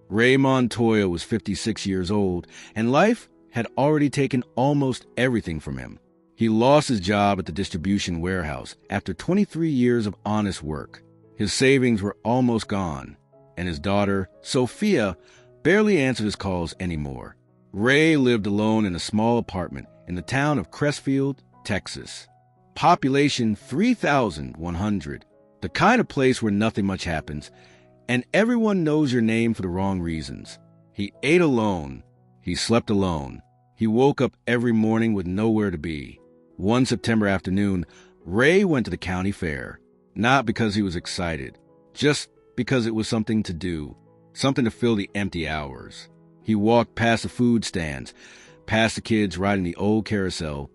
Ray Montoya was 56 years old, and life had already taken almost everything from him. He lost his job at the distribution warehouse after 23 years of honest work. His savings were almost gone, and his daughter, Sophia, barely answered his calls anymore. Ray lived alone in a small apartment in the town of Crestfield, Texas. Population 3,100. The kind of place where nothing much happens, and everyone knows your name for the wrong reasons. He ate alone. He slept alone. He woke up every morning with nowhere to be. One September afternoon, Ray went to the county fair. Not because he was excited, just because it was something to do, something to fill the empty hours. He walked past the food stands, past the kids riding the old carousel,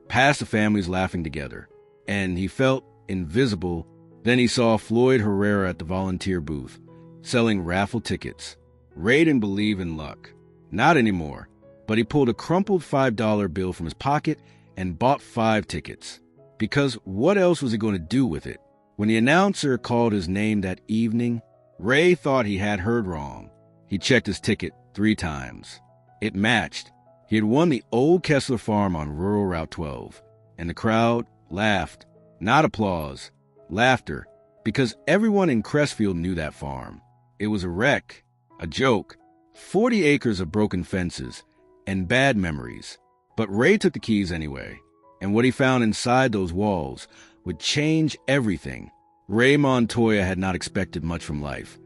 past the families laughing together, and he felt invisible. Then he saw Floyd Herrera at the volunteer booth, selling raffle tickets. Ray didn't believe in luck. Not anymore. But he pulled a crumpled $5 bill from his pocket and bought 5 tickets. Because what else was he going to do with it? When the announcer called his name that evening, Ray thought he had heard wrong. He checked his ticket 3 times. It matched. He had won the old Kessler farm on rural Route 12. And the crowd laughed. Not applause. Laughter. Because everyone in Crestfield knew that farm. It was a wreck. A joke. 40 acres of broken fences. And bad memories. But Ray took the keys anyway. And what he found inside those walls would change everything. Ray Montoya had not expected much from life.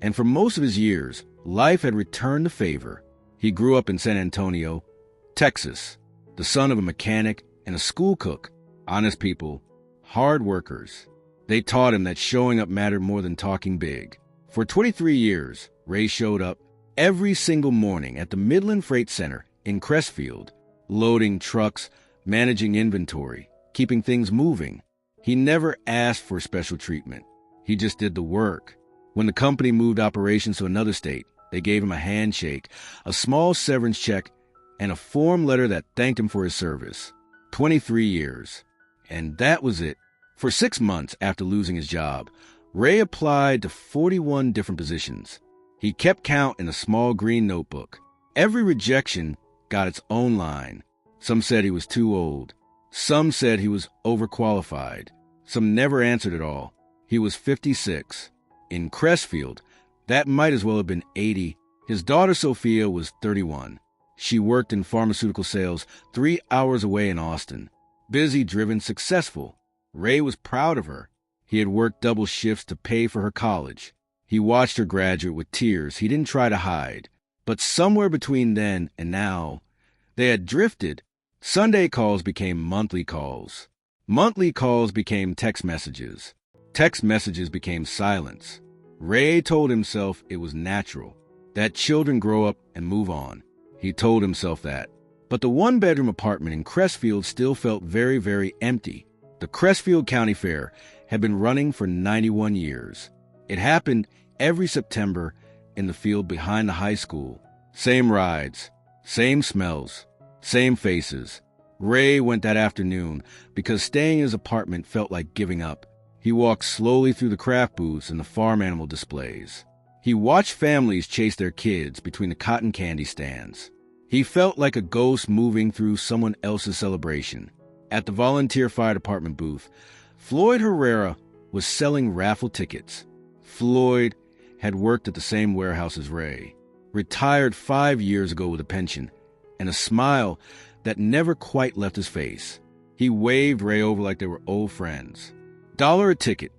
And for most of his years, life had returned the favor. He grew up in San Antonio, Texas, the son of a mechanic and a school cook. Honest people, hard workers. They taught him that showing up mattered more than talking big. For 23 years, Ray showed up every single morning at the Midland Freight Center in Crestfield, loading trucks, managing inventory, keeping things moving. He never asked for special treatment. He just did the work. When the company moved operations to another state, they gave him a handshake, a small severance check, and a form letter that thanked him for his service. 23 years. And that was it. For 6 months after losing his job, Ray applied to 41 different positions. He kept count in a small green notebook. Every rejection got its own line. Some said he was too old. Some said he was overqualified. Some never answered at all. He was 56. In Crestfield, that might as well have been 80. His daughter Sophia was 31. She worked in pharmaceutical sales 3 hours away in Austin. Busy, driven, successful. Ray was proud of her. He had worked double shifts to pay for her college. He watched her graduate with tears he didn't try to hide. But somewhere between then and now, they had drifted. Sunday calls became monthly calls. Monthly calls became text messages. Text messages became silence. Ray told himself it was natural, that children grow up and move on. He told himself that. But the one-bedroom apartment in Crestfield still felt very, very empty. The Crestfield County Fair had been running for 91 years. It happened every September in the field behind the high school. Same rides, same smells, same faces. Ray went that afternoon because staying in his apartment felt like giving up. He walked slowly through the craft booths and the farm animal displays. He watched families chase their kids between the cotton candy stands. He felt like a ghost moving through someone else's celebration. At the volunteer fire department booth, Floyd Herrera was selling raffle tickets. Floyd had worked at the same warehouse as Ray, retired 5 years ago with a pension, and a smile that never quite left his face. He waved Ray over like they were old friends. $1 a ticket,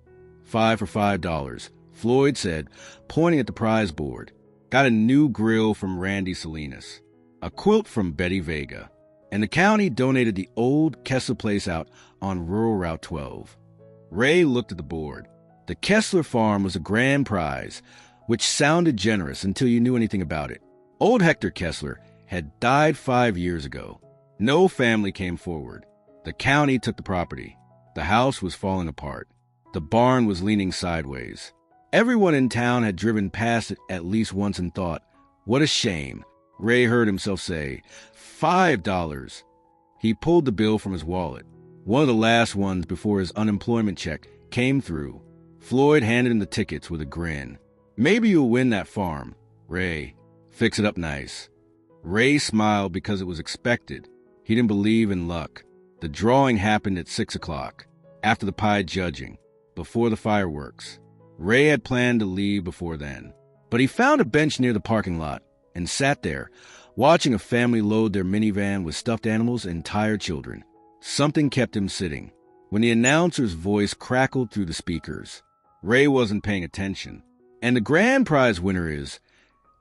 5 for $5, Floyd said, pointing at the prize board. Got a new grill from Randy Salinas, a quilt from Betty Vega, and the county donated the old Kessler place out on rural Route 12. Ray looked at the board. The Kessler farm was a grand prize, which sounded generous until you knew anything about it. Old Hector Kessler had died 5 years ago. No family came forward. The county took the property. The house was falling apart. The barn was leaning sideways. Everyone in town had driven past it at least once and thought, "What a shame." Ray heard himself say, $5. He pulled the bill from his wallet. One of the last ones before his unemployment check came through. Floyd handed him the tickets with a grin. "Maybe you'll win that farm. Ray, fix it up nice. Ray smiled because it was expected. He didn't believe in luck. The drawing happened at 6 o'clock, after the pie judging, before the fireworks. Ray had planned to leave before then, but he found a bench near the parking lot and sat there, watching a family load their minivan with stuffed animals and tired children. Something kept him sitting. When the announcer's voice crackled through the speakers, Ray wasn't paying attention. And the grand prize winner is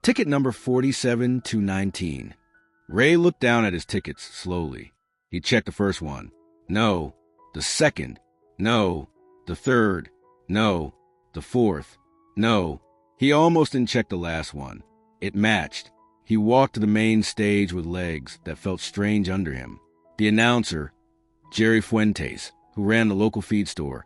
ticket number 47-19. Ray looked down at his tickets slowly. He checked the first one. No. The second. No. The third. No. The fourth. No. He almost didn't check the last one. It matched. He walked to the main stage with legs that felt strange under him. The announcer, Jerry Fuentes, who ran the local feed store,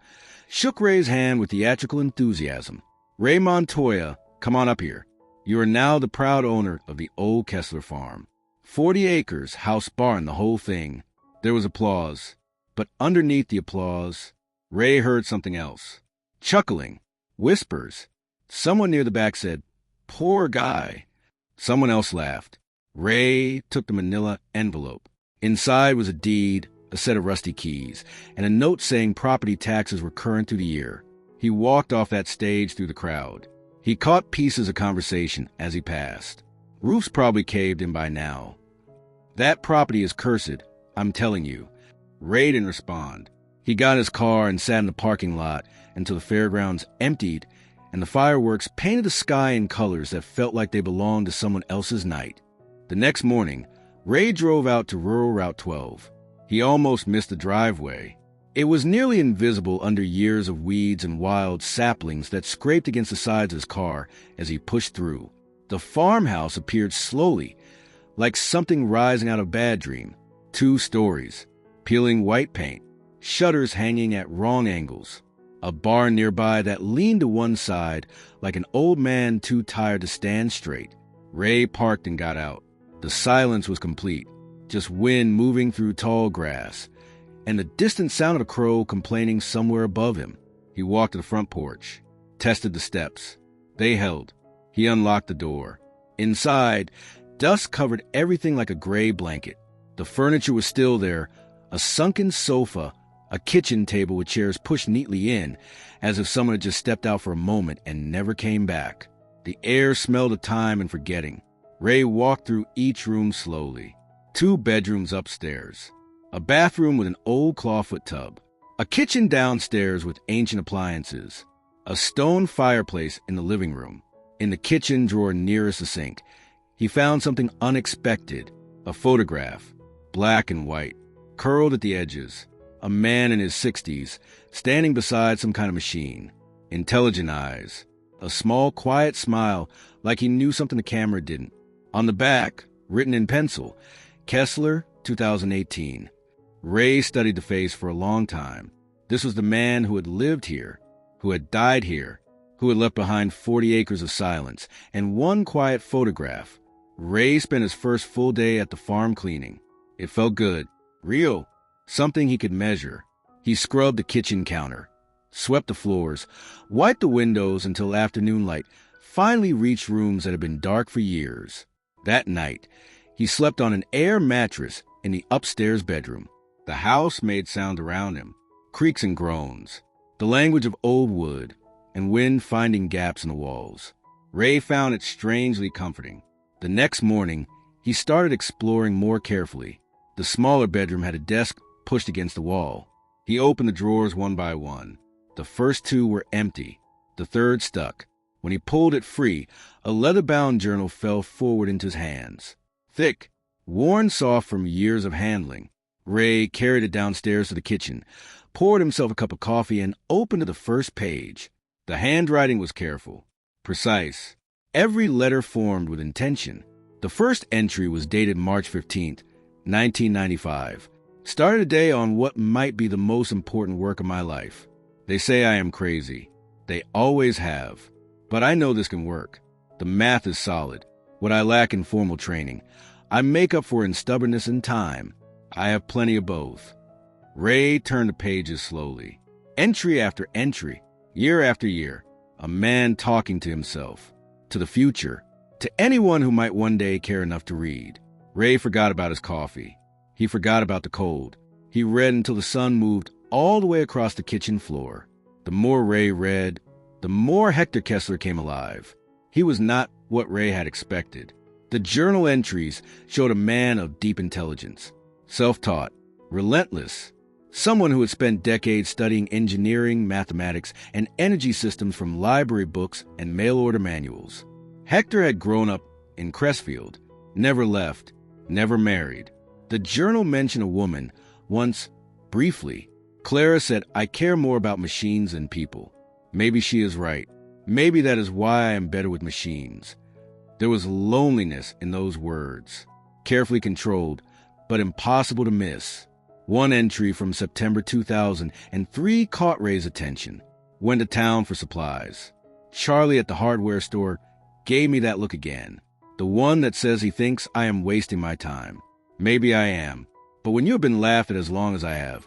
shook Ray's hand with theatrical enthusiasm. Ray Montoya, come on up here. You are now the proud owner of the old Kessler farm. 40 acres, house, barn, the whole thing. There was applause. But underneath the applause, Ray heard something else. Chuckling. Whispers. Someone near the back said, "Poor guy." Someone else laughed. Ray took the manila envelope. Inside was a deed, a set of rusty keys, and a note saying property taxes were current through the year. He walked off that stage through the crowd. He caught pieces of conversation as he passed. Roof's probably caved in by now. That property is cursed, I'm telling you. Ray didn't respond. He got in his car and sat in the parking lot until the fairgrounds emptied and the fireworks painted the sky in colors that felt like they belonged to someone else's night. The next morning, Ray drove out to rural Route 12. He almost missed the driveway. It was nearly invisible under years of weeds and wild saplings that scraped against the sides of his car as he pushed through. The farmhouse appeared slowly, like something rising out of a bad dream. 2 stories, peeling white paint, shutters hanging at wrong angles, a barn nearby that leaned to one side like an old man too tired to stand straight. Ray parked and got out. The silence was complete, just wind moving through tall grass, and the distant sound of a crow complaining somewhere above him. He walked to the front porch, tested the steps. They held. He unlocked the door. Inside, dust covered everything like a gray blanket. The furniture was still there, a sunken sofa, a kitchen table with chairs pushed neatly in, as if someone had just stepped out for a moment and never came back. The air smelled of time and forgetting. Ray walked through each room slowly. 2 bedrooms upstairs, a bathroom with an old clawfoot tub, a kitchen downstairs with ancient appliances, a stone fireplace in the living room. In the kitchen drawer nearest the sink, he found something unexpected, a photograph, black and white, curled at the edges. A man in his 60s, standing beside some kind of machine. Intelligent eyes. A small, quiet smile, like he knew something the camera didn't. On the back, written in pencil, Kessler, 2018. Ray studied the face for a long time. This was the man who had lived here, who had died here, who had left behind 40 acres of silence, and 1 quiet photograph. Ray spent his first full day at the farm cleaning. It felt good. Real. Something he could measure. He scrubbed the kitchen counter, swept the floors, wiped the windows until afternoon light finally reached rooms that had been dark for years. That night, he slept on an air mattress in the upstairs bedroom. The house made sound around him, creaks and groans, the language of old wood, and wind finding gaps in the walls. Ray found it strangely comforting. The next morning, he started exploring more carefully. The smaller bedroom had a desk pushed against the wall. He opened the drawers one by one. The first 2 were empty. The third stuck. When he pulled it free, a leather-bound journal fell forward into his hands. Thick, worn soft from years of handling. Ray carried it downstairs to the kitchen, poured himself a cup of coffee, and opened to the first page. The handwriting was careful, precise. Every letter formed with intention. The first entry was dated March 15th, 1995. Started a day on what might be the most important work of my life. They say I am crazy. They always have. But I know this can work. The math is solid. What I lack in formal training, I make up for in stubbornness and time. I have plenty of both. Ray turned the pages slowly. Entry after entry, year after year. A man talking to himself, to the future, To anyone who might one day care enough to read. Ray forgot about his coffee. He forgot about the cold. He read until the sun moved all the way across the kitchen floor. The more Ray read, the more Hector Kessler came alive. He was not what Ray had expected. The journal entries showed a man of deep intelligence, self-taught, relentless, someone who had spent decades studying engineering, mathematics, and energy systems from library books and mail-order manuals. Hector had grown up in Crestfield, never left, never married. The journal mentioned a woman once, briefly. Clara said, "I care more about machines than people." Maybe she is right. Maybe that is why I am better with machines. There was loneliness in those words, carefully controlled, but impossible to miss. One entry from September 2003 caught Ray's attention. Went to town for supplies. Charlie at the hardware store gave me that look again. The one that says he thinks I am wasting my time. Maybe I am. But when you have been laughed at as long as I have,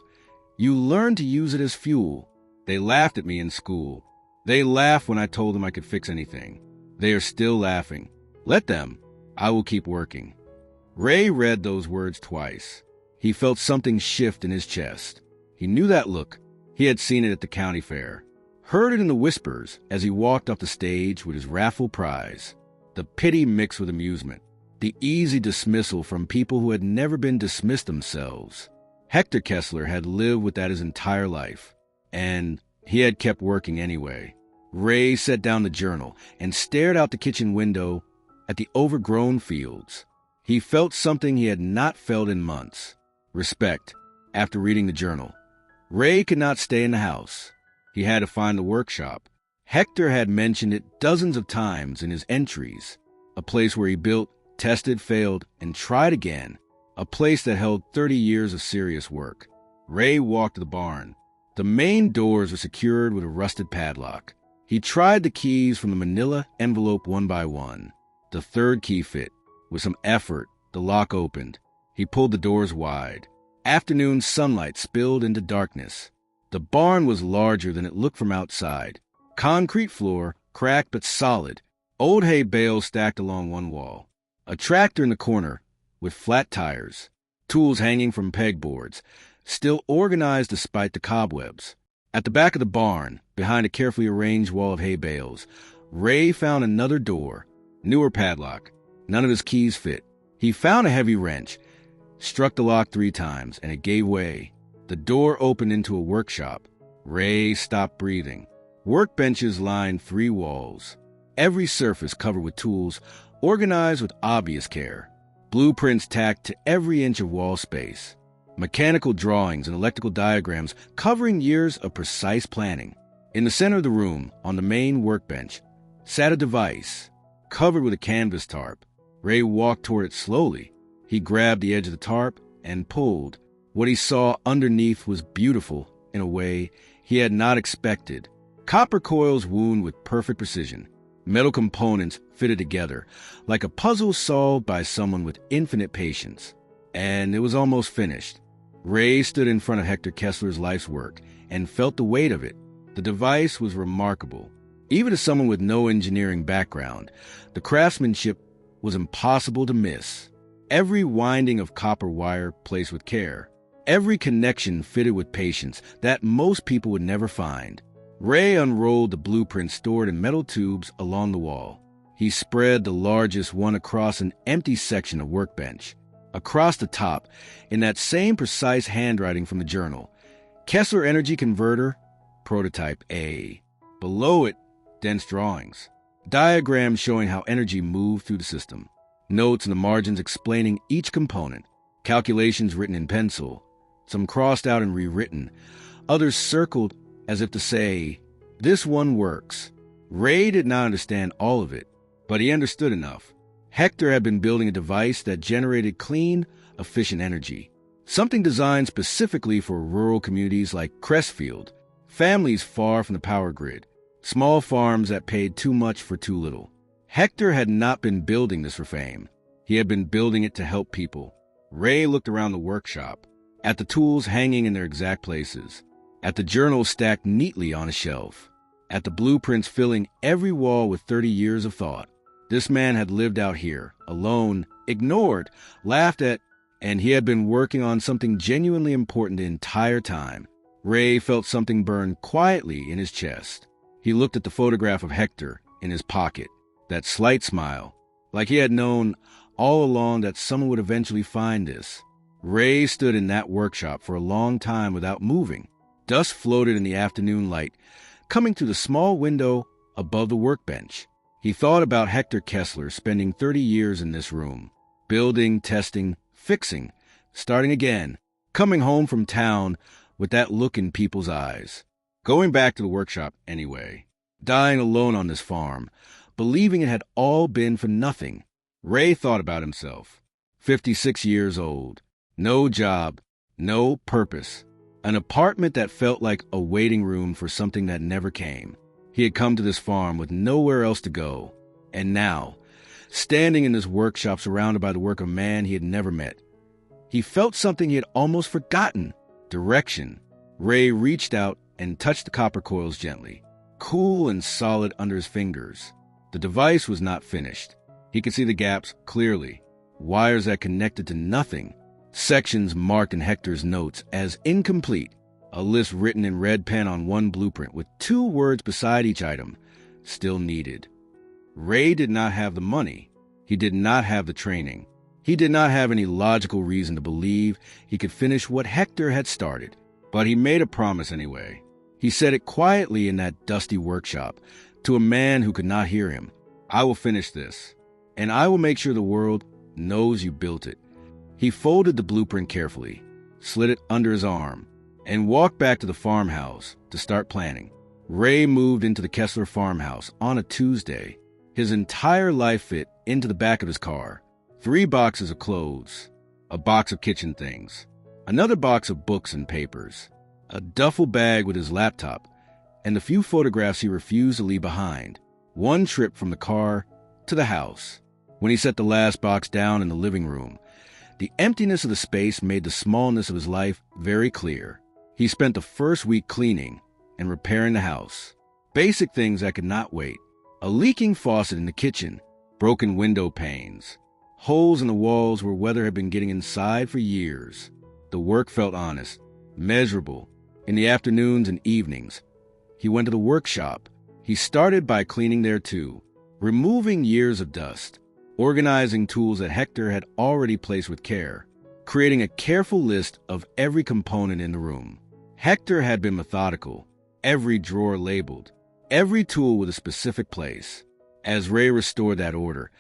you learn to use it as fuel. They laughed at me in school. They laughed when I told them I could fix anything. They are still laughing. Let them. I will keep working. Ray read those words twice. He felt something shift in his chest. He knew that look. He had seen it at the county fair. Heard it in the whispers as he walked up the stage with his Raffle prize. The pity mixed with amusement. The easy dismissal from people who had never been dismissed themselves. Hector Kessler had lived with that his entire life. And he had kept working anyway. Ray set down the journal and stared out the kitchen window at the overgrown fields. He felt something he had not felt in months. Respect. After reading the journal, Ray could not stay in the house. He had to find the workshop. Hector had mentioned it dozens of times in his entries. A place where he built, tested, failed, and tried again. A place that held 30 years of serious work. Ray walked to the barn. The main doors were secured with a rusted padlock. He tried the keys from the manila envelope one by one. The third key fit. With some effort, the lock opened. He pulled the doors wide. Afternoon sunlight spilled into darkness. The barn was larger than it looked from outside. Concrete floor, cracked but solid. Old hay bales stacked along one wall. A tractor in the corner with flat tires. Tools hanging from pegboards, still organized despite the cobwebs. At the back of the barn, behind a carefully arranged wall of hay bales, Ray found another door. Newer padlock. None of his keys fit. He found a heavy wrench, struck the lock 3 times, and it gave way. The door opened into a workshop. Ray stopped breathing. Workbenches lined 3 walls. Every surface covered with tools, organized with obvious care. Blueprints tacked to every inch of wall space. Mechanical drawings and electrical diagrams covering years of precise planning. In the center of the room, on the main workbench, sat a device, covered with a canvas tarp. Ray walked toward it slowly. He grabbed the edge of the tarp and pulled. What he saw underneath was beautiful in a way he had not expected. Copper coils wound with perfect precision. Metal components fitted together, like a puzzle solved by someone with infinite patience. And it was almost finished. Ray stood in front of Hector Kessler's life's work and felt the weight of it. The device was remarkable. Even to someone with no engineering background, the craftsmanship was impossible to miss. Every winding of copper wire placed with care. Every connection fitted with patience that most people would never find. Ray unrolled the blueprint stored in metal tubes along the wall. He spread the largest one across an empty section of workbench. Across the top, in that same precise handwriting from the journal, Kessler Energy Converter, Prototype A. Below it, dense drawings. Diagrams showing how energy moved through the system. Notes in the margins explaining each component. Calculations written in pencil. Some crossed out and rewritten. Others circled as if to say, "This one works." Ray did not understand all of it, but he understood enough. Hector had been building a device that generated clean, efficient energy. Something designed specifically for rural communities like Crestfield, families far from the power grid, small farms that paid too much for too little. Hector had not been building this for fame. He had been building it to help people. Ray looked around the workshop, at the tools hanging in their exact places, at the journals stacked neatly on a shelf, at the blueprints filling every wall with 30 years of thought. This man had lived out here, alone, ignored, laughed at, and he had been working on something genuinely important the entire time. Ray felt something burn quietly in his chest. He looked at the photograph of Hector in his pocket, that slight smile, like he had known all along that someone would eventually find this. Ray stood in that workshop for a long time without moving. Dust floated in the afternoon light, coming through the small window above the workbench. He thought about Hector Kessler spending 30 years in this room, building, testing, fixing, starting again, coming home from town with that look in people's eyes. Going back to the workshop anyway, dying alone on this farm, believing it had all been for nothing. Ray thought about himself. 56 years old. No job, no purpose. An apartment that felt like a waiting room for something that never came. He had come to this farm with nowhere else to go. And now, standing in this workshop surrounded by the work of a man he had never met, he felt something he had almost forgotten. Direction. Ray reached out and touched the copper coils gently, cool and solid under his fingers. The device was not finished. He could see the gaps clearly, wires that connected to nothing, sections marked in Hector's notes as incomplete, a list written in red pen on one blueprint with 2 words beside each item, still needed. Ray did not have the money. He did not have the training. He did not have any logical reason to believe he could finish what Hector had started. But he made a promise anyway. He said it quietly in that dusty workshop to a man who could not hear him. I will finish this, and I will make sure the world knows you built it. He folded the blueprint carefully, slid it under his arm, and walked back to the farmhouse to start planning. Ray moved into the Kessler farmhouse on a Tuesday. His entire life fit into the back of his car. 3 boxes of clothes, a box of kitchen things, another box of books and papers, a duffel bag with his laptop, and the few photographs he refused to leave behind. 1 trip from the car to the house. When he set the last box down in the living room, the emptiness of the space made the smallness of his life very clear. He spent the first week cleaning and repairing the house. Basic things that could not wait. A leaking faucet in the kitchen, broken window panes, holes in the walls where weather had been getting inside for years. The work felt honest, measurable. In the afternoons and evenings, he went to the workshop. He started by cleaning there too, removing years of dust, organizing tools that Hector had already placed with care, creating a careful list of every component in the room. Hector had been methodical, every drawer labeled, every tool with a specific place. As Ray restored that order,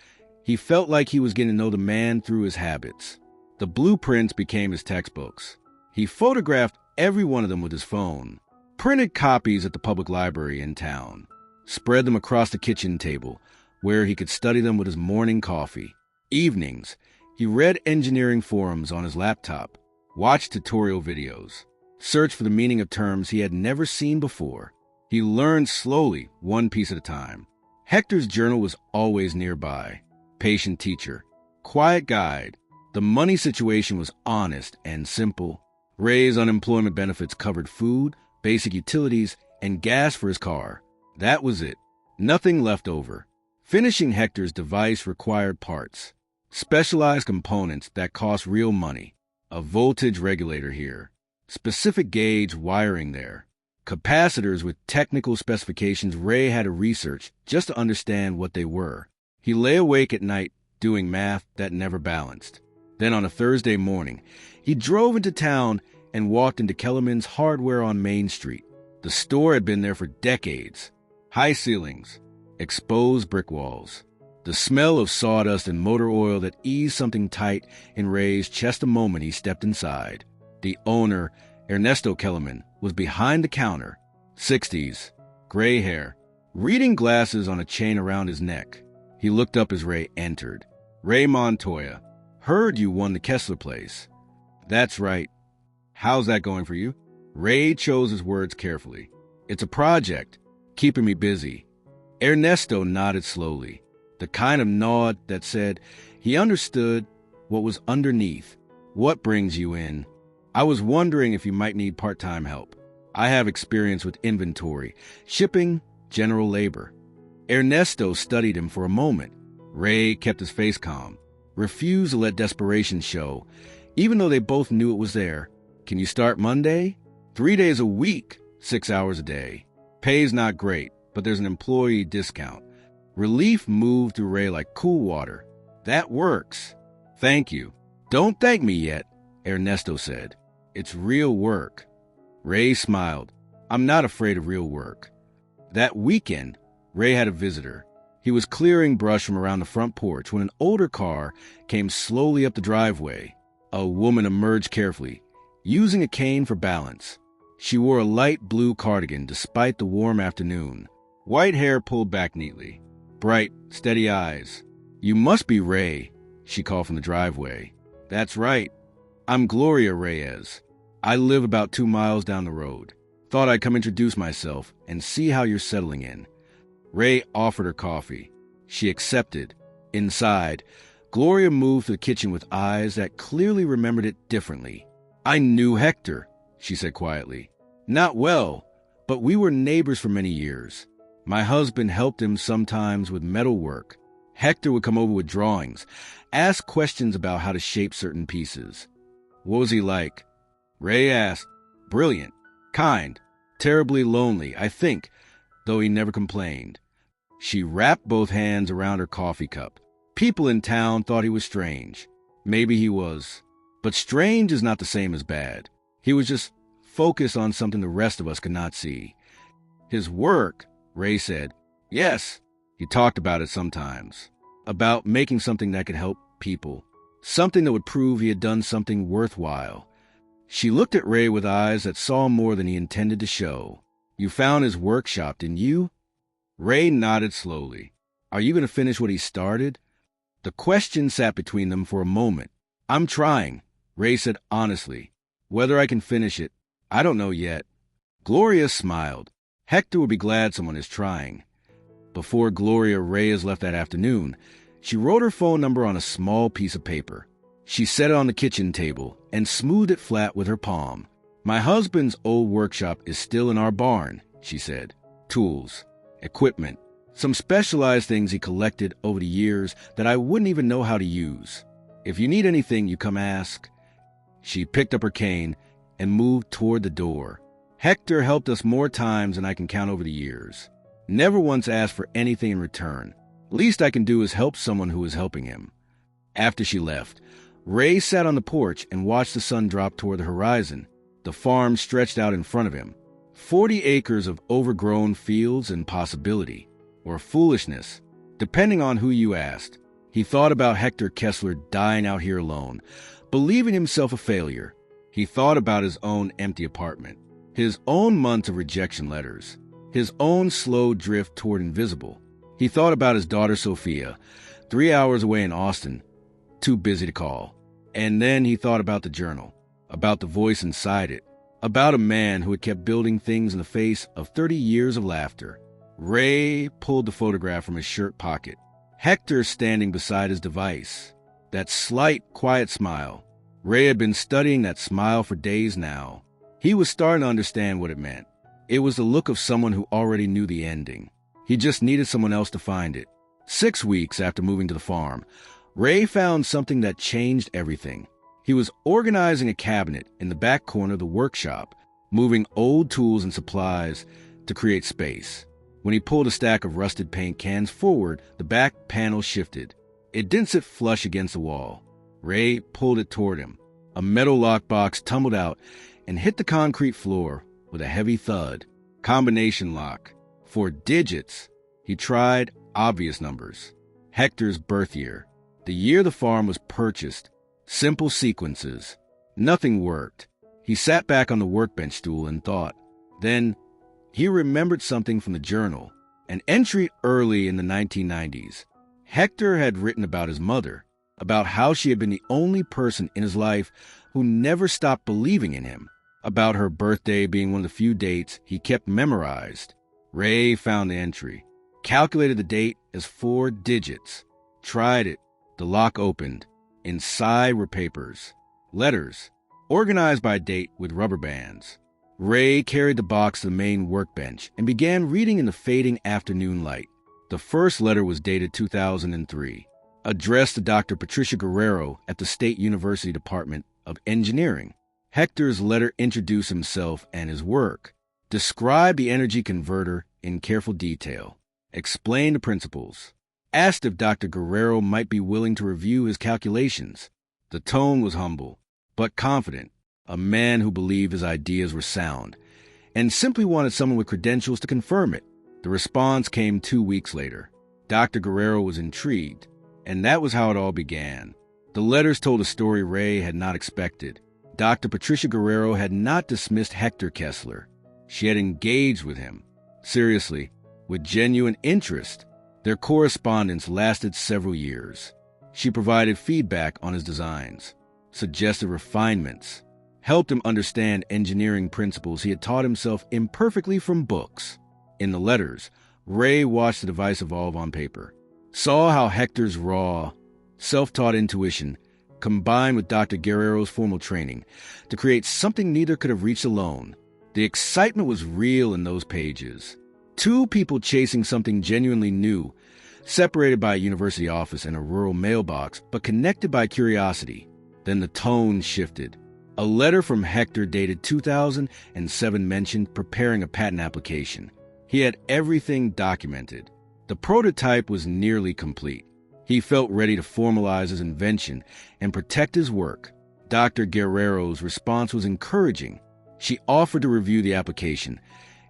he felt like he was getting to know the man through his habits. The blueprints became his textbooks. He photographed every one of them with his phone, printed copies at the public library in town, spread them across the kitchen table where he could study them with his morning coffee. Evenings, he read engineering forums on his laptop, watched tutorial videos, searched for the meaning of terms he had never seen before. He learned slowly, 1 piece at a time. Hector's journal was always nearby. Patient teacher, quiet guide. The money situation was honest and simple. Ray's unemployment benefits covered food, basic utilities, and gas for his car. That was it. Nothing left over. Finishing Hector's device required parts, specialized components that cost real money. A voltage regulator here, specific gauge wiring there, capacitors with technical specifications Ray had to research just to understand what they were. He lay awake at night doing math that never balanced. Then on a Thursday morning, he drove into town and walked into Kellerman's Hardware on Main Street. The store had been there for decades. High ceilings, exposed brick walls, the smell of sawdust and motor oil that eased something tight in Ray's chest the moment he stepped inside. The owner, Ernesto Kellerman, was behind the counter, 60s, gray hair, reading glasses on a chain around his neck. He looked up as Ray entered. Ray Montoya, heard you won the Kessler place. That's right. How's that going for you? Ray chose his words carefully. It's a project, keeping me busy. Ernesto nodded slowly, the kind of nod that said he understood what was underneath. What brings you in? I was wondering if you might need part-time help. I have experience with inventory, shipping, general labor. Ernesto studied him for a moment. Ray kept his face calm, refused to let desperation show, even though they both knew it was there. Can you start Monday? 3 days a week, 6 hours a day. Pay's not great, but there's an employee discount. Relief moved through Ray like cool water. That works. Thank you. Don't thank me yet, Ernesto said. It's real work. Ray smiled. I'm not afraid of real work. That weekend, Ray had a visitor. He was clearing brush from around the front porch when an older car came slowly up the driveway. A woman emerged carefully, using a cane for balance. She wore a light blue cardigan despite the warm afternoon. White hair pulled back neatly. Bright, steady eyes. You must be Ray, she called from the driveway. That's right. I'm Gloria Reyes. I live about 2 miles down the road. Thought I'd come introduce myself and see how you're settling in. Ray offered her coffee. She accepted. Inside, Gloria moved to the kitchen with eyes that clearly remembered it differently. I knew Hector, she said quietly. Not well, but we were neighbors for many years. My husband helped him sometimes with metal work. Hector would come over with drawings, ask questions about how to shape certain pieces. What was he like? Ray asked. Brilliant, kind, terribly lonely, I think, though he never complained. She wrapped both hands around her coffee cup. People in town thought he was strange. Maybe he was. But strange is not the same as bad. He was just focused on something the rest of us could not see. His work, Ray said. Yes, he talked about it sometimes. About making something that could help people. Something that would prove he had done something worthwhile. She looked at Ray with eyes that saw more than he intended to show. You found his workshop, didn't you? Ray nodded slowly. Are you going to finish what he started? The question sat between them for a moment. I'm trying, Ray said honestly. Whether I can finish it, I don't know yet. Gloria smiled. Hector would be glad someone is trying. Before Gloria Reyes left that afternoon, she wrote her phone number on a small piece of paper. She set it on the kitchen table and smoothed it flat with her palm. My husband's old workshop is still in our barn, she said. Tools, equipment, some specialized things he collected over the years that I wouldn't even know how to use. If you need anything, you come ask. She picked up her cane and moved toward the door. Hector helped us more times than I can count over the years. Never once asked for anything in return. Least I can do is help someone who is helping him. After she left, Ray sat on the porch and watched the sun drop toward the horizon. The farm stretched out in front of him. 40 acres of overgrown fields and possibility, or foolishness, depending on who you asked. He thought about Hector Kessler dying out here alone, believing himself a failure. He thought about his own empty apartment, his own months of rejection letters, his own slow drift toward invisible. He thought about his daughter Sophia, 3 hours away in Austin, too busy to call. And then he thought about the journal, about the voice inside it, about a man who had kept building things in the face of 30 years of laughter. Ray pulled the photograph from his shirt pocket. Hector standing beside his device. That slight, quiet smile. Ray had been studying that smile for days now. He was starting to understand what it meant. It was the look of someone who already knew the ending. He just needed someone else to find it. 6 weeks after moving to the farm, Ray found something that changed everything. He was organizing a cabinet in the back corner of the workshop, moving old tools and supplies to create space. When he pulled a stack of rusted paint cans forward, the back panel shifted. It didn't sit flush against the wall. Ray pulled it toward him. A metal lockbox tumbled out and hit the concrete floor with a heavy thud. Combination lock. 4 digits. He tried obvious numbers. Hector's birth year. The year the farm was purchased. Simple sequences. Nothing worked. He sat back on the workbench stool and thought. Then he remembered something from the journal, an entry early in the 1990s. Hector had written about his mother, about how she had been the only person in his life who never stopped believing in him, about her birthday being one of the few dates he kept memorized. Ray found the entry, calculated the date as 4 digits, tried it. The lock opened. Inside were papers, letters, organized by date with rubber bands. Ray carried the box to the main workbench and began reading in the fading afternoon light. The first letter was dated 2003, addressed to Dr. Patricia Guerrero at the State University Department of Engineering. Hector's letter introduced himself and his work, described the energy converter in careful detail, explained the principles, asked if Dr. Guerrero might be willing to review his calculations. The tone was humble, but confident, a man who believed his ideas were sound, and simply wanted someone with credentials to confirm it. The response came 2 weeks later. Dr. Guerrero was intrigued, and that was how it all began. The letters told a story Ray had not expected. Dr. Patricia Guerrero had not dismissed Hector Kessler. She had engaged with him, seriously, with genuine interest. Their correspondence lasted several years. She provided feedback on his designs, suggested refinements, helped him understand engineering principles he had taught himself imperfectly from books. In the letters, Ray watched the device evolve on paper, saw how Hector's raw, self-taught intuition combined with Dr. Guerrero's formal training to create something neither could have reached alone. The excitement was real in those pages. Two people chasing something genuinely new, separated by a university office and a rural mailbox, but connected by curiosity. Then the tone shifted. A letter from Hector dated 2007 mentioned preparing a patent application. He had everything documented. The prototype was nearly complete. He felt ready to formalize his invention and protect his work. Dr. Guerrero's response was encouraging. She offered to review the application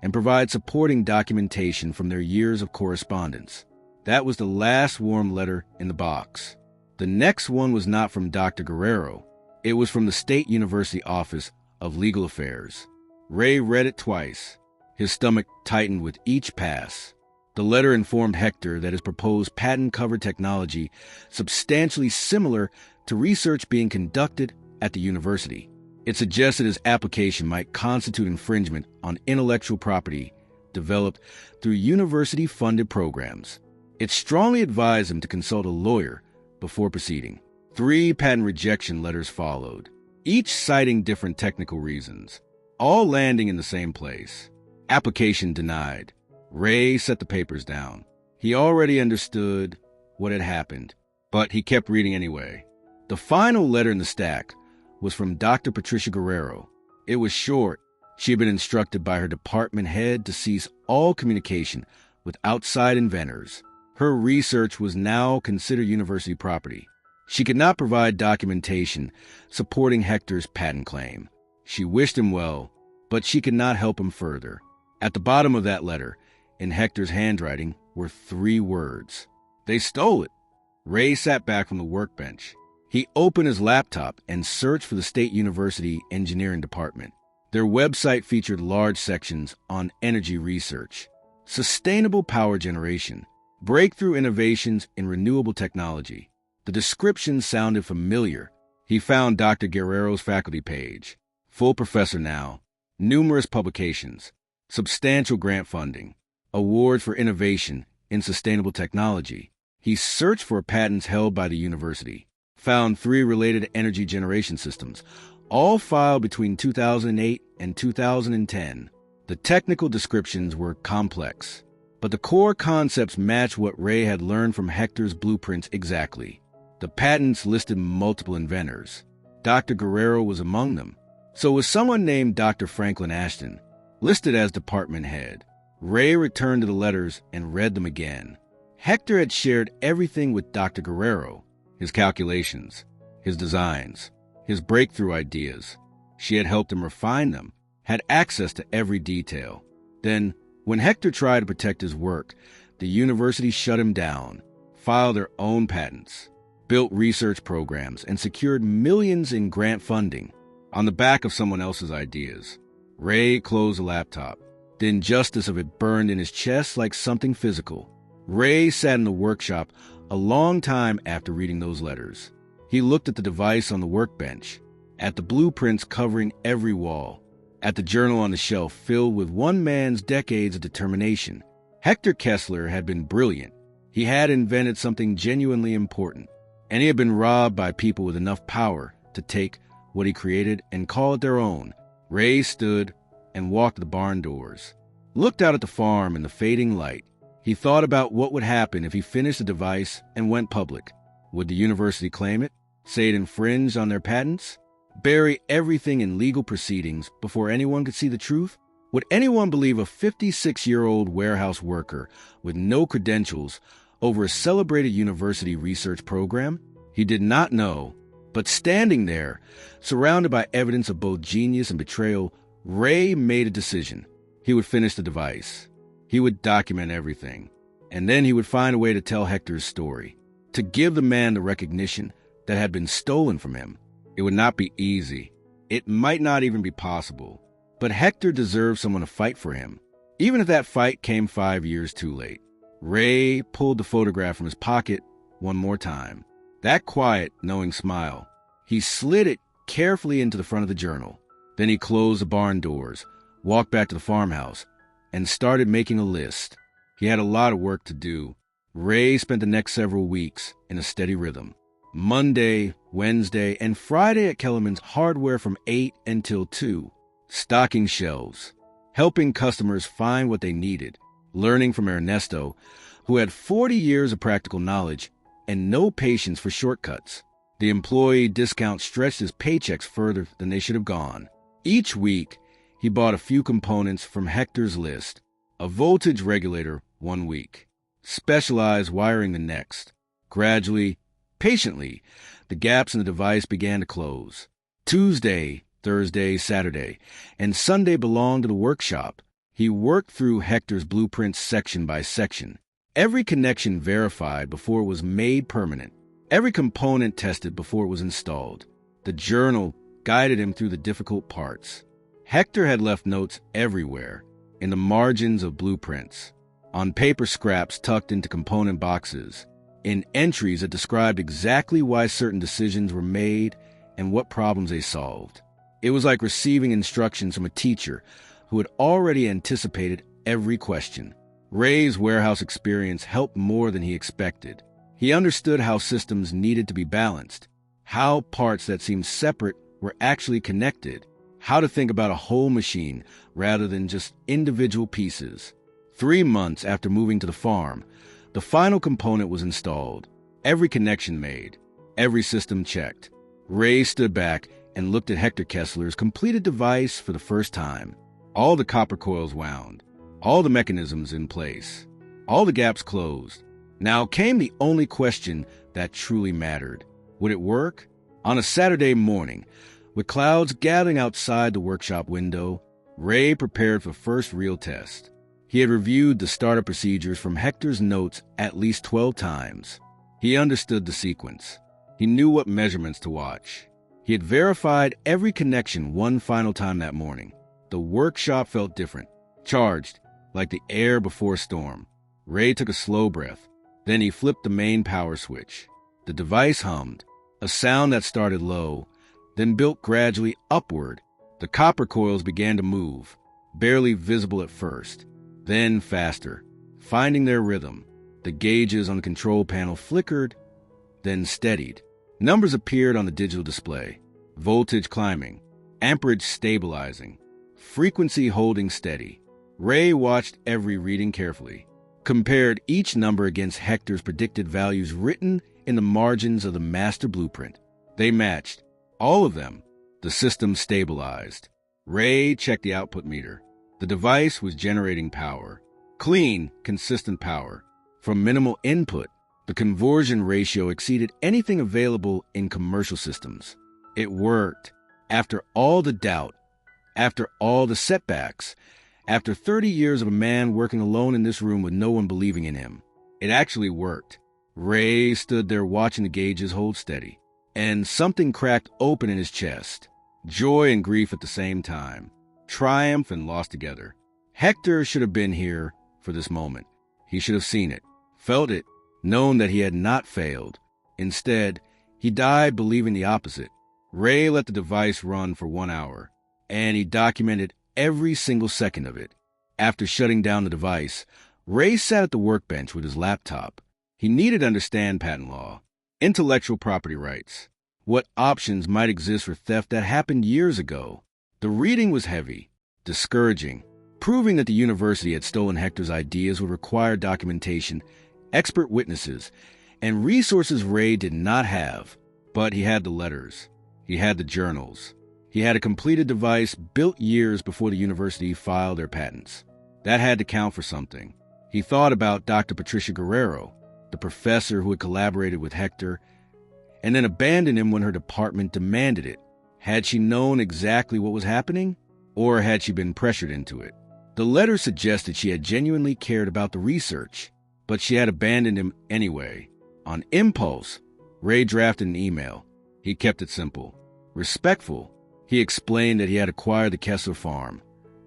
and provide supporting documentation from their years of correspondence. That was the last warm letter in the box. The next one was not from Dr. Guerrero. It was from the State University Office of Legal Affairs. Ray read it twice. His stomach tightened with each pass. The letter informed Hector that his proposed patent-covered technology substantially similar to research being conducted at the university. It suggested his application might constitute infringement on intellectual property developed through university-funded programs. It strongly advised him to consult a lawyer before proceeding. 3 patent rejection letters followed, each citing different technical reasons, all landing in the same place. Application denied. Ray set the papers down. He already understood what had happened, but he kept reading anyway. The final letter in the stack was from Dr. Patricia Guerrero. It was short. She had been instructed by her department head to cease all communication with outside inventors. Her research was now considered university property. She could not provide documentation supporting Hector's patent claim. She wished him well, but she could not help him further. At the bottom of that letter, in Hector's handwriting, were 3 words. They stole it. Ray sat back from the workbench. He opened his laptop and searched for the State University Engineering Department. Their website featured large sections on energy research, sustainable power generation, breakthrough innovations in renewable technology. The description sounded familiar. He found Dr. Guerrero's faculty page. Full professor now. Numerous publications. Substantial grant funding. Awards for innovation in sustainable technology. He searched for patents held by the university. Found 3 related energy generation systems, all filed between 2008 and 2010. The technical descriptions were complex, but the core concepts matched what Ray had learned from Hector's blueprints exactly. The patents listed multiple inventors. Dr. Guerrero was among them. So was someone named Dr. Franklin Ashton, listed as department head. Ray returned to the letters and read them again. Hector had shared everything with Dr. Guerrero, his calculations, his designs, his breakthrough ideas. She had helped him refine them, had access to every detail. Then, when Hector tried to protect his work, the university shut him down, filed their own patents, built research programs, and secured millions in grant funding on the back of someone else's ideas. Ray closed the laptop. The injustice of it burned in his chest like something physical. Ray sat in the workshop a long time after reading those letters. He looked at the device on the workbench, at the blueprints covering every wall, at the journal on the shelf filled with one man's decades of determination. Hector Kessler had been brilliant. He had invented something genuinely important, and he had been robbed by people with enough power to take what he created and call it their own. Ray stood and walked to the barn doors, looked out at the farm in the fading light. He thought about what would happen if he finished the device and went public. Would the university claim it? Say it infringed on their patents? Bury everything in legal proceedings before anyone could see the truth? Would anyone believe a 56-year-old warehouse worker with no credentials over a celebrated university research program? He did not know, but standing there, surrounded by evidence of both genius and betrayal, Ray made a decision. He would finish the device. He would document everything. And then he would find a way to tell Hector's story, to give the man the recognition that had been stolen from him. It would not be easy. It might not even be possible. But Hector deserved someone to fight for him, even if that fight came 5 years too late. Ray pulled the photograph from his pocket one more time. That quiet, knowing smile. He slid it carefully into the front of the journal. Then he closed the barn doors, walked back to the farmhouse, and started making a list. He had a lot of work to do. Ray spent the next several weeks in a steady rhythm. Monday, Wednesday, and Friday at Kellerman's Hardware from 8 until 2. Stocking shelves, helping customers find what they needed, learning from Ernesto, who had 40 years of practical knowledge and no patience for shortcuts. The employee discount stretched his paychecks further than they should have gone. Each week, he bought a few components from Hector's list. A voltage regulator 1 week, specialized wiring the next. Gradually, patiently, the gaps in the device began to close. Tuesday, Thursday, Saturday, and Sunday belonged to the workshop. He worked through Hector's blueprints section by section. Every connection verified before it was made permanent. Every component tested before it was installed. The journal guided him through the difficult parts. Hector had left notes everywhere, in the margins of blueprints, on paper scraps tucked into component boxes, in entries that described exactly why certain decisions were made and what problems they solved. It was like receiving instructions from a teacher who had already anticipated every question. Ray's warehouse experience helped more than he expected. He understood how systems needed to be balanced, how parts that seemed separate were actually connected, how to think about a whole machine rather than just individual pieces. 3 months after moving to the farm, the final component was installed, every connection made, every system checked. Ray stood back and looked at Hector Kessler's completed device for the first time. All the copper coils wound, all the mechanisms in place, all the gaps closed. Now came the only question that truly mattered. Would it work? On a Saturday morning, with clouds gathering outside the workshop window, Ray prepared for the first real test. He had reviewed the startup procedures from Hector's notes at least 12 times. He understood the sequence. He knew what measurements to watch. He had verified every connection one final time that morning. The workshop felt different, charged, like the air before a storm. Ray took a slow breath. Then he flipped the main power switch. The device hummed, a sound that started low, then built gradually upward. The copper coils began to move, barely visible at first, then faster, finding their rhythm. The gauges on the control panel flickered, then steadied. Numbers appeared on the digital display. Voltage climbing, amperage stabilizing, frequency holding steady. Ray watched every reading carefully, compared each number against Hector's predicted values written in the margins of the master blueprint. They matched, all of them. The system stabilized. Ray checked the output meter. The device was generating power. Clean, consistent power. From minimal input, the conversion ratio exceeded anything available in commercial systems. It worked. After all the doubt, after all the setbacks, after 30 years of a man working alone in this room with no one believing in him, it actually worked. Ray stood there watching the gauges hold steady, and something cracked open in his chest. Joy and grief at the same time. Triumph and loss together. Hector should have been here for this moment. He should have seen it, felt it, known that he had not failed. Instead, he died believing the opposite. Ray let the device run for 1 hour, and he documented every single second of it. After shutting down the device, Ray sat at the workbench with his laptop. He needed to understand patent law, intellectual property rights, what options might exist for theft that happened years ago. The reading was heavy, discouraging, Proving that the university had stolen Hector's ideas would require documentation, expert witnesses, and resources Ray did not have. But he had the letters. He had the journals. He had a completed device built years before the university filed their patents. That had to count for something. He thought about Dr. Patricia Guerrero, the professor who had collaborated with Hector, and then abandoned him when her department demanded it. Had she known exactly what was happening, or had she been pressured into it? The letter suggested she had genuinely cared about the research, but she had abandoned him anyway. On impulse, Ray drafted an email. He kept it simple, respectful. He explained that he had acquired the Kessler farm,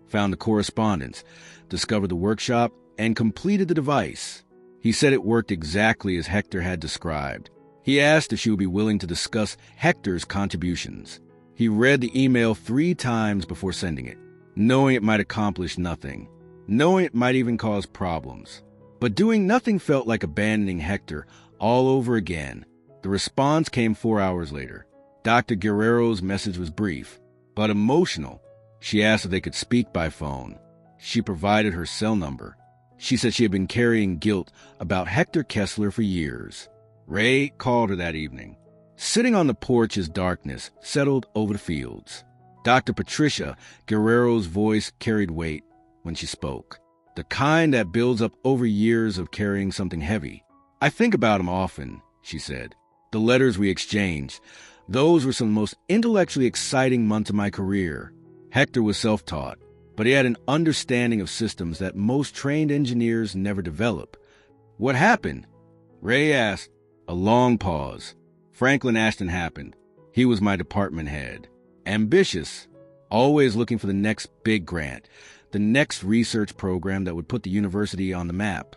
found the correspondence, discovered the workshop, and completed the device. He said it worked exactly as Hector had described. He asked if she would be willing to discuss Hector's contributions. He read the email 3 times before sending it, knowing it might accomplish nothing, knowing it might even cause problems. But doing nothing felt like abandoning Hector all over again. The response came 4 hours later. Dr. Guerrero's message was brief, but emotional. She asked if they could speak by phone. She provided her cell number. She said she had been carrying guilt about Hector Kessler for years. Ray called her that evening. Sitting on the porch as darkness settled over the fields, Dr. Patricia Guerrero's voice carried weight when she spoke, the kind that builds up over years of carrying something heavy. "I think about him often," she said. "The letters we exchanged, those were some of the most intellectually exciting months of my career." Hector was self-taught, but he had an understanding of systems that most trained engineers never develop. "What happened?" Ray asked. A long pause. Franklin Ashton happened. He was my department head. Ambitious, always looking for the next big grant, the next research program that would put the university on the map.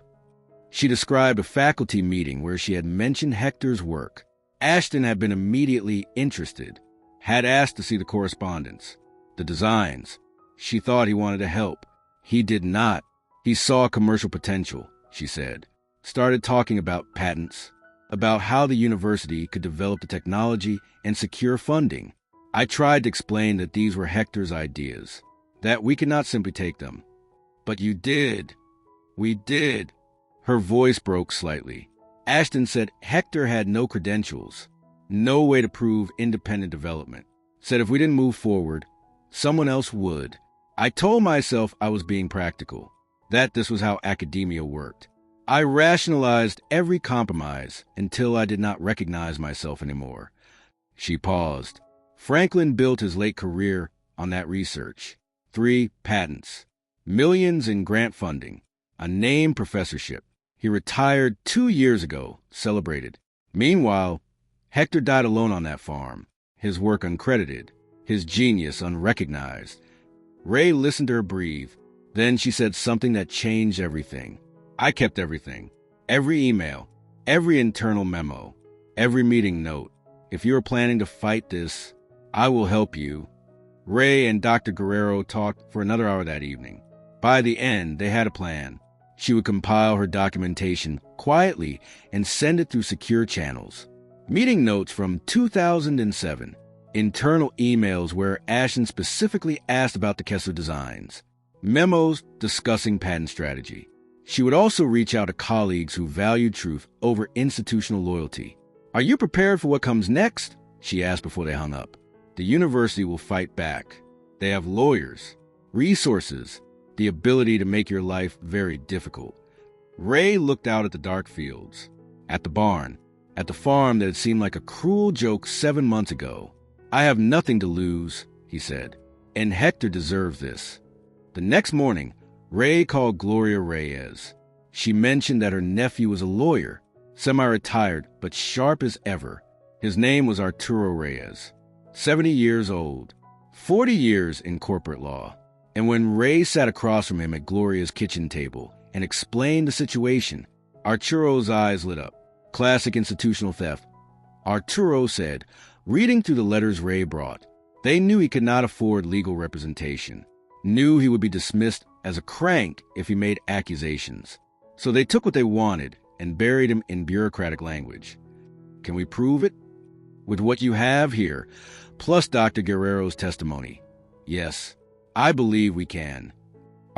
She described a faculty meeting where she had mentioned Hector's work. Ashton had been immediately interested, had asked to see the correspondence, the designs. She thought he wanted to help. He did not. He saw commercial potential, she said. Started talking about patents, about how the university could develop the technology and secure funding. I tried to explain that these were Hector's ideas, that we could not simply take them. "But you did. We did." Her voice broke slightly. Ashton said Hector had no credentials, no way to prove independent development. Said if we didn't move forward, someone else would. I told myself I was being practical, that this was how academia worked. I rationalized every compromise until I did not recognize myself anymore. She paused. Franklin built his late career on that research. 3 patents, millions in grant funding, a named professorship. He retired 2 years ago, celebrated. Meanwhile, Hector died alone on that farm, his work uncredited, his genius unrecognized. Ray listened to her breathe. Then she said something that changed everything. "I kept everything. Every email, every internal memo, every meeting note. If you are planning to fight this, I will help you." Ray and Dr. Guerrero talked for another hour that evening. By the end, they had a plan. She would compile her documentation quietly and send it through secure channels. Meeting notes from 2007. Internal emails where Ashton specifically asked about the Kessler designs. Memos discussing patent strategy. She would also reach out to colleagues who valued truth over institutional loyalty. "Are you prepared for what comes next?" she asked before they hung up. "The university will fight back. They have lawyers, resources, the ability to make your life very difficult." Ray looked out at the dark fields, at the barn, at the farm that had seemed like a cruel joke 7 months ago. "I have nothing to lose," he said, "and Hector deserves this." The next morning, Ray called Gloria Reyes. She mentioned that her nephew was a lawyer, semi-retired but sharp as ever. His name was Arturo Reyes, 70 years old, 40 years in corporate law. And when Ray sat across from him at Gloria's kitchen table and explained the situation, Arturo's eyes lit up. Classic institutional theft. Arturo said, reading through the letters Ray brought, they knew he could not afford legal representation, knew he would be dismissed as a crank if he made accusations. So they took what they wanted and buried him in bureaucratic language. "Can we prove it?" "With what you have here, plus Dr. Guerrero's testimony, yes, I believe we can."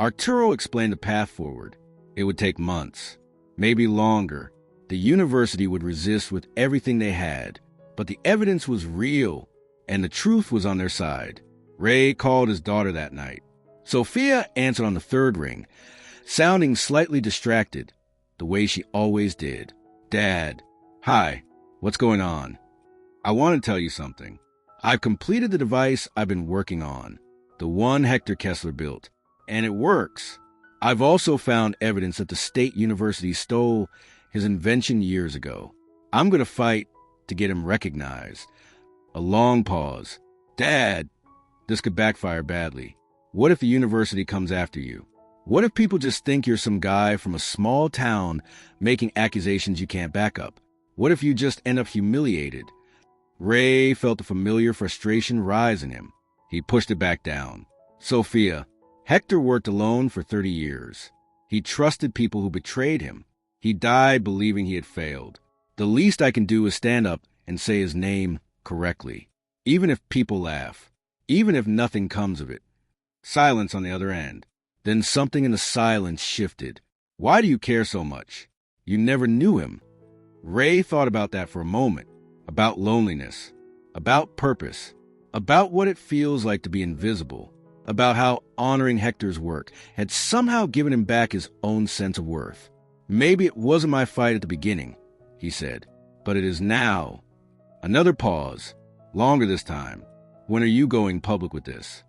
Arturo explained the path forward. It would take months, maybe longer. The university would resist with everything they had, but the evidence was real, and the truth was on their side. Ray called his daughter that night. Sophia answered on the third ring, sounding slightly distracted, the way she always did. "Dad, hi, what's going on? I want to tell you something. I've completed the device I've been working on, the one Hector Kessler built, and it works. I've also found evidence that the state university stole his invention years ago. I'm going to fight to get him recognized." A long pause. "Dad, this could backfire badly. What if the university comes after you? What if people just think you're some guy from a small town making accusations you can't back up? What if you just end up humiliated?" Ray felt the familiar frustration rise in him. He pushed it back down. "Sophia, Hector worked alone for 30 years. He trusted people who betrayed him. He died believing he had failed. The least I can do is stand up and say his name correctly, even if people laugh, even if nothing comes of it." Silence on the other end. Then something in the silence shifted. "Why do you care so much? You never knew him." Ray thought about that for a moment, about loneliness, about purpose, about what it feels like to be invisible, about how honoring Hector's work had somehow given him back his own sense of worth. "Maybe it wasn't my fight at the beginning," he said, "but it is now." Another pause, longer this time. "When are you going public with this?"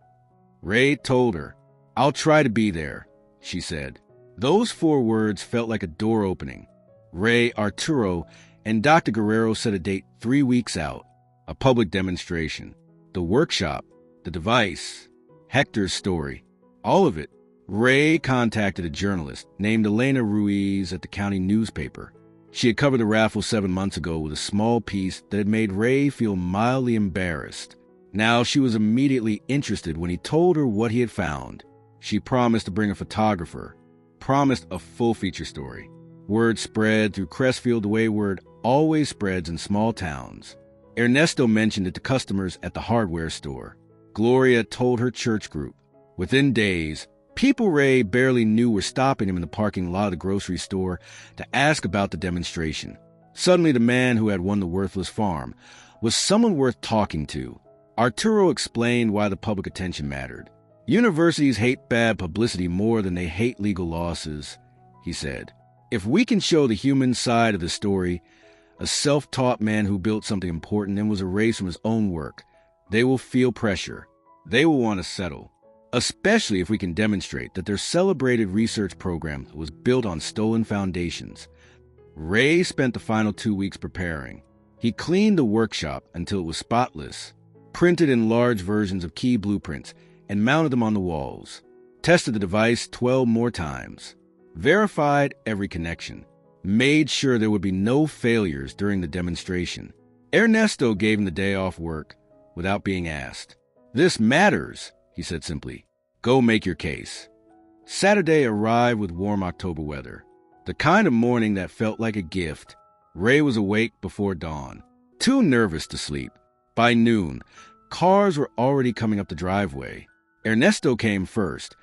Ray told her. "I'll try to be there," she said. Those 4 words felt like a door opening. Ray, Arturo, and Dr. Guerrero set a date 3 weeks out. A public demonstration. The workshop. The device. Hector's story. All of it. Ray contacted a journalist named Elena Ruiz at the county newspaper. She had covered the Raffle 7 months ago with a small piece that had made Ray feel mildly embarrassed. Now she was immediately interested when he told her what he had found. She promised to bring a photographer, promised a full feature story. Word spread through Crestfield the way word always spreads in small towns. Ernesto mentioned it to customers at the hardware store. Gloria told her church group. Within days, people Ray barely knew were stopping him in the parking lot of the grocery store to ask about the demonstration. Suddenly, the man who had won the worthless farm was someone worth talking to. Arturo explained why the public attention mattered. "Universities hate bad publicity more than they hate legal losses," he said. "If we can show the human side of the story, a self-taught man who built something important and was erased from his own work, they will feel pressure. They will want to settle. Especially if we can demonstrate that their celebrated research program was built on stolen foundations." Ray spent the final 2 weeks preparing. He cleaned the workshop until it was spotless, printed in large versions of key blueprints, and mounted them on the walls. Tested the device 12 more times. Verified every connection. Made sure there would be no failures during the demonstration. Ernesto gave him the day off work without being asked. "This matters," he said simply. "Go make your case." Saturday arrived with warm October weather. The kind of morning that felt like a gift. Ray was awake before dawn, too nervous to sleep. By noon, cars were already coming up the driveway. Ernesto came first,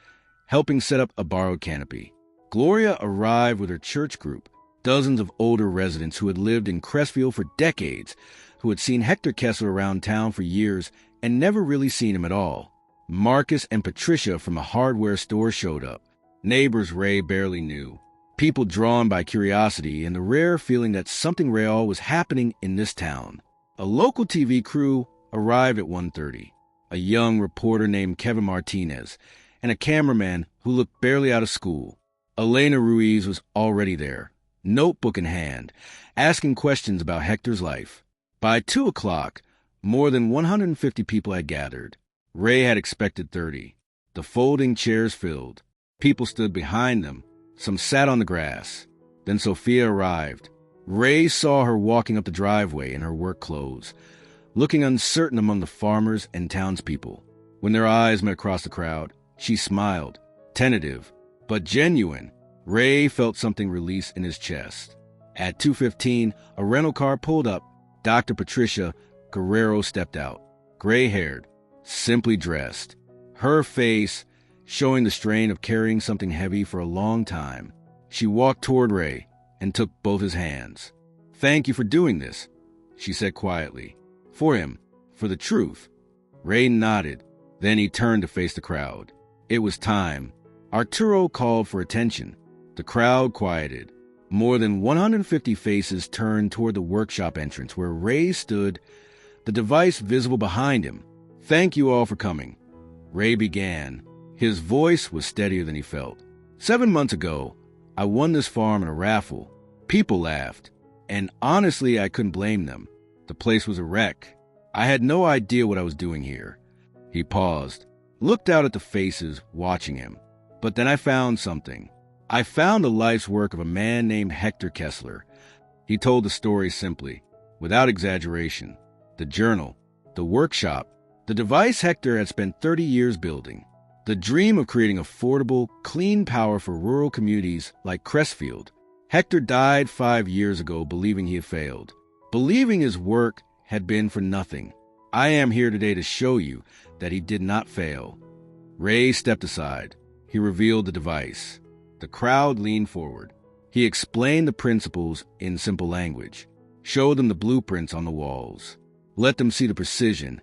helping set up a borrowed canopy. Gloria arrived with her church group, dozens of older residents who had lived in Crestfield for decades, who had seen Hector Kessler around town for years and never really seen him at all. Marcus and Patricia from a hardware store showed up. Neighbors Ray barely knew. People drawn by curiosity and the rare feeling that something real was happening in this town. A local TV crew arrived at 1:30. A young reporter named Kevin Martinez, and a cameraman who looked barely out of school. Elena Ruiz was already there, notebook in hand, asking questions about Hector's life. By 2 o'clock, more than 150 people had gathered. Ray had expected 30. The folding chairs filled. People stood behind them. Some sat on the grass. Then Sophia arrived. Ray saw her walking up the driveway in her work clothes, looking uncertain among the farmers and townspeople. When their eyes met across the crowd, she smiled, tentative, but genuine. Ray felt something release in his chest. At 2:15, a rental car pulled up. Dr. Patricia Guerrero stepped out, gray-haired, simply dressed. Her face showing the strain of carrying something heavy for a long time. She walked toward Ray and took both his hands. "Thank you for doing this," she said quietly. "For him, for the truth." Ray nodded. Then he turned to face the crowd. It was time. Arturo called for attention. The crowd quieted. More than 150 faces turned toward the workshop entrance where Ray stood, the device visible behind him. "Thank you all for coming," Ray began. His voice was steadier than he felt. 7 months ago, I won this farm in a raffle. People laughed, and honestly, I couldn't blame them. The place was a wreck. I had no idea what I was doing here. He paused, looked out at the faces watching him. But then I found something. I found the life's work of a man named Hector Kessler. He told the story simply, without exaggeration. The journal, the workshop, the device Hector had spent 30 years building. The dream of creating affordable, clean power for rural communities like Crestfield. Hector died 5 years ago believing he had failed, believing his work had been for nothing. I am here today to show you that he did not fail. Ray stepped aside. He revealed the device. The crowd leaned forward. He explained the principles in simple language, showed them the blueprints on the walls, let them see the precision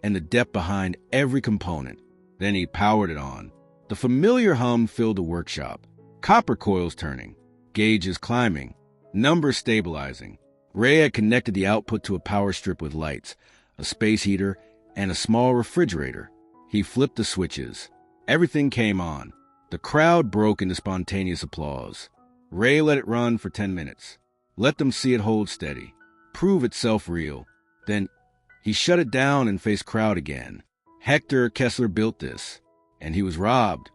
and the depth behind every component. Then he powered it on. The familiar hum filled the workshop. Copper coils turning, gauges climbing, numbers stabilizing. Ray had connected the output to a power strip with lights, a space heater, and a small refrigerator. He flipped the switches. Everything came on. The crowd broke into spontaneous applause. Ray let it run for 10 minutes. Let them see it hold steady, prove itself real. Then he shut it down and faced crowd again. Hector Kessler built this, and he was robbed.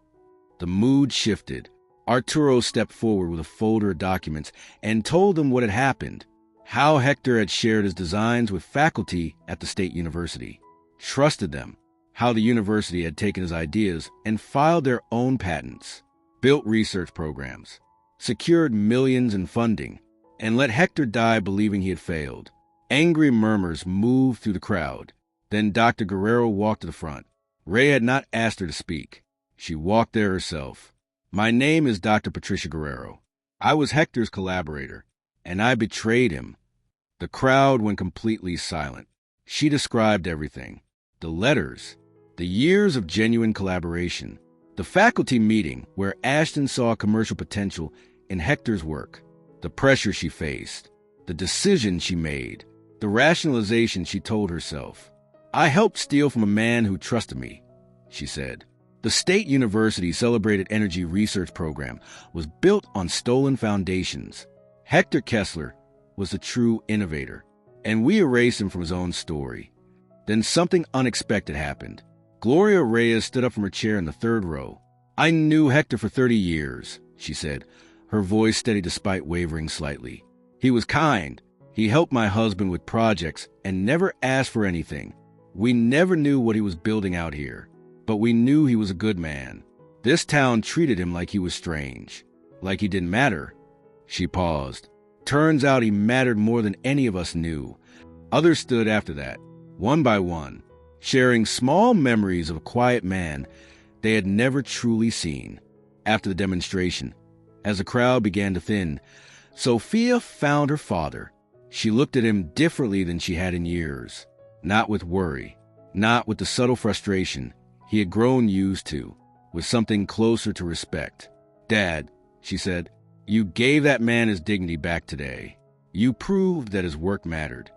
The mood shifted. Arturo stepped forward with a folder of documents and told them what had happened, how Hector had shared his designs with faculty at the state university, trusted them, how the university had taken his ideas and filed their own patents, built research programs, secured millions in funding, and let Hector die believing he had failed. Angry murmurs moved through the crowd. Then Dr. Guerrero walked to the front. Ray had not asked her to speak. She walked there herself. "My name is Dr. Patricia Guerrero. I was Hector's collaborator, and I betrayed him." The crowd went completely silent. She described everything. The letters, the years of genuine collaboration, the faculty meeting where Ashton saw commercial potential in Hector's work, the pressure she faced, the decision she made, the rationalization she told herself. "I helped steal from a man who trusted me," she said. The State University Celebrated Energy Research Program was built on stolen foundations. Hector Kessler was the true innovator, and we erased him from his own story. Then something unexpected happened. Gloria Reyes stood up from her chair in the third row. "I knew Hector for 30 years, she said, her voice steady despite wavering slightly. "He was kind. He helped my husband with projects and never asked for anything. We never knew what he was building out here, but we knew he was a good man. This town treated him like he was strange, like he didn't matter." She paused. "Turns out he mattered more than any of us knew." Others stood after that, one by one, sharing small memories of a quiet man they had never truly seen. After the demonstration, as the crowd began to thin, Sophia found her father. She looked at him differently than she had in years. Not with worry, not with the subtle frustration he had grown used to, with something closer to respect. "Dad," she said, "you gave that man his dignity back today. You proved that his work mattered."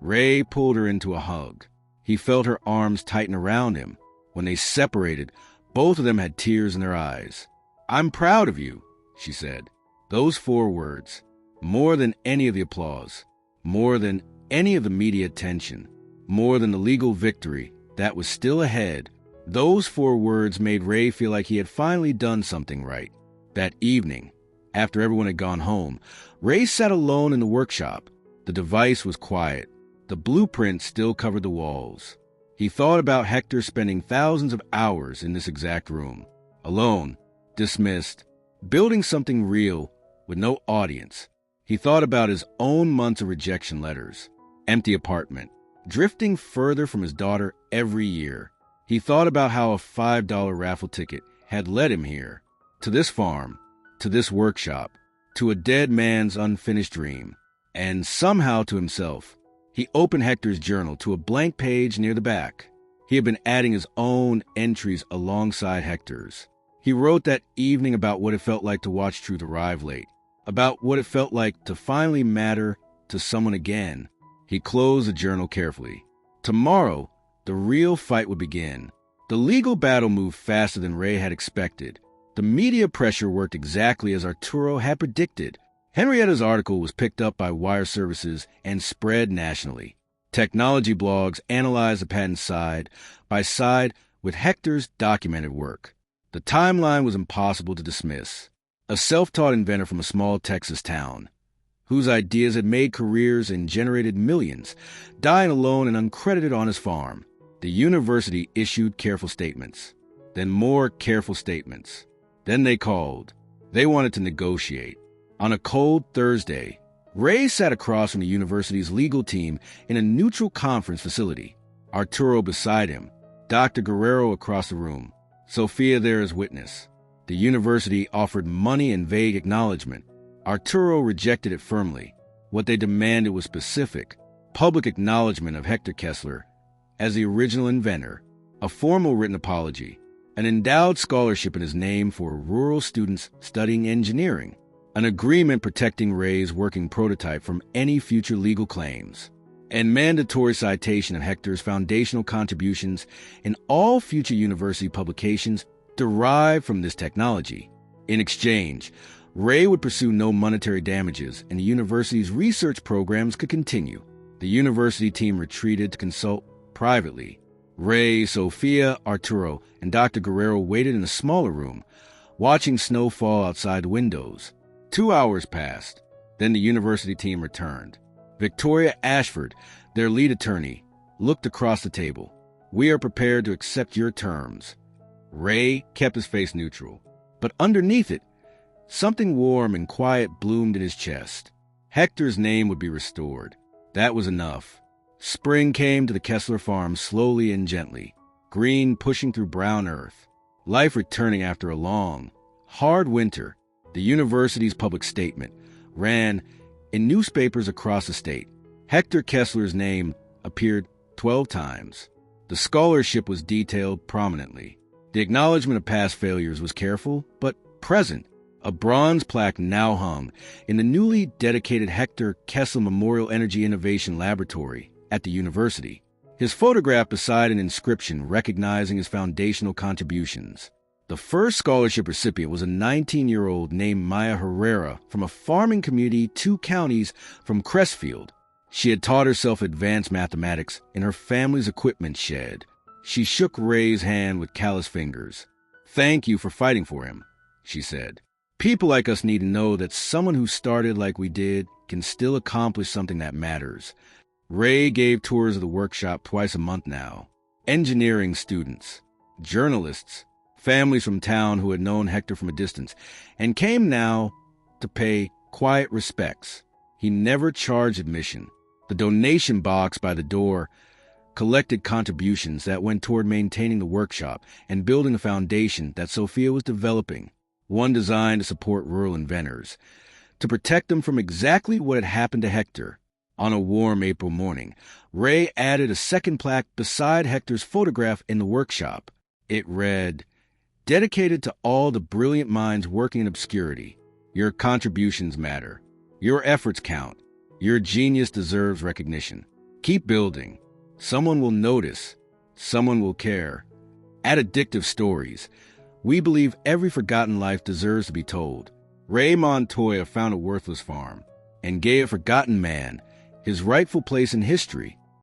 Ray pulled her into a hug. He felt her arms tighten around him. When they separated, both of them had tears in their eyes. "I'm proud of you," she said. Those 4 words, more than any of the applause, more than any of the media attention, more than the legal victory that was still ahead, those 4 words made Ray feel like he had finally done something right. That evening, after everyone had gone home, Ray sat alone in the workshop. The device was quiet. The blueprint still covered the walls. He thought about Hector spending thousands of hours in this exact room, alone, dismissed, building something real with no audience. He thought about his own months of rejection letters, empty apartment, drifting further from his daughter every year. He thought about how a $5 raffle ticket had led him here, to this farm, to this workshop, to a dead man's unfinished dream, and somehow to himself. He opened Hector's journal to a blank page near the back. He had been adding his own entries alongside Hector's. He wrote that evening about what it felt like to watch Truth arrive late, about what it felt like to finally matter to someone again. He closed the journal carefully. Tomorrow, the real fight would begin. The legal battle moved faster than Ray had expected. The media pressure worked exactly as Arturo had predicted. Henrietta's article was picked up by wire services and spread nationally. Technology blogs analyzed the patent side by side with Hector's documented work. The timeline was impossible to dismiss. A self-taught inventor from a small Texas town, whose ideas had made careers and generated millions, dying alone and uncredited on his farm. The university issued careful statements, then more careful statements. Then they called. They wanted to negotiate. On a cold Thursday, Ray sat across from the university's legal team in a neutral conference facility. Arturo beside him, Dr. Guerrero across the room, Sophia there as witness. The university offered money and vague acknowledgement. Arturo rejected it firmly. What they demanded was specific, public acknowledgement of Hector Kessler as the original inventor, a formal written apology, an endowed scholarship in his name for rural students studying engineering, an agreement protecting Ray's working prototype from any future legal claims, and mandatory citation of Hector's foundational contributions in all future university publications derived from this technology. In exchange, Ray would pursue no monetary damages, and the university's research programs could continue. The university team retreated to consult privately. Ray, Sophia, Arturo, and Dr. Guerrero waited in a smaller room, watching snow fall outside the windows. 2 hours passed. Then the university team returned. Victoria Ashford, their lead attorney, looked across the table. "We are prepared to accept your terms." Ray kept his face neutral, but underneath it, something warm and quiet bloomed in his chest. Hector's name would be restored. That was enough. Spring came to the Kessler farm slowly and gently, green pushing through brown earth, life returning after a long, hard winter. The university's public statement ran in newspapers across the state. Hector Kessler's name appeared 12 times. The scholarship was detailed prominently. The acknowledgement of past failures was careful, but present. A bronze plaque now hung in the newly dedicated Hector Kessler Memorial Energy Innovation Laboratory at the university, his photograph beside an inscription recognizing his foundational contributions. The first scholarship recipient was a 19-year-old named Maya Herrera from a farming community 2 counties from Crestfield. She had taught herself advanced mathematics in her family's equipment shed. She shook Ray's hand with callous fingers. "Thank you for fighting for him," she said. "People like us need to know that someone who started like we did can still accomplish something that matters." Ray gave tours of the workshop twice a month now. Engineering students, journalists, families from town who had known Hector from a distance, and came now to pay quiet respects. He never charged admission. The donation box by the door collected contributions that went toward maintaining the workshop and building a foundation that Sophia was developing, one designed to support rural inventors, to protect them from exactly what had happened to Hector. On a warm April morning, Ray added a second plaque beside Hector's photograph in the workshop. It read, "Dedicated to all the brilliant minds working in obscurity. Your contributions matter. Your efforts count. Your genius deserves recognition. Keep building. Someone will notice. Someone will care. At Addictive Stories, we believe every forgotten life deserves to be told." Ray Montoya found a worthless farm and gave a forgotten man his rightful place in history.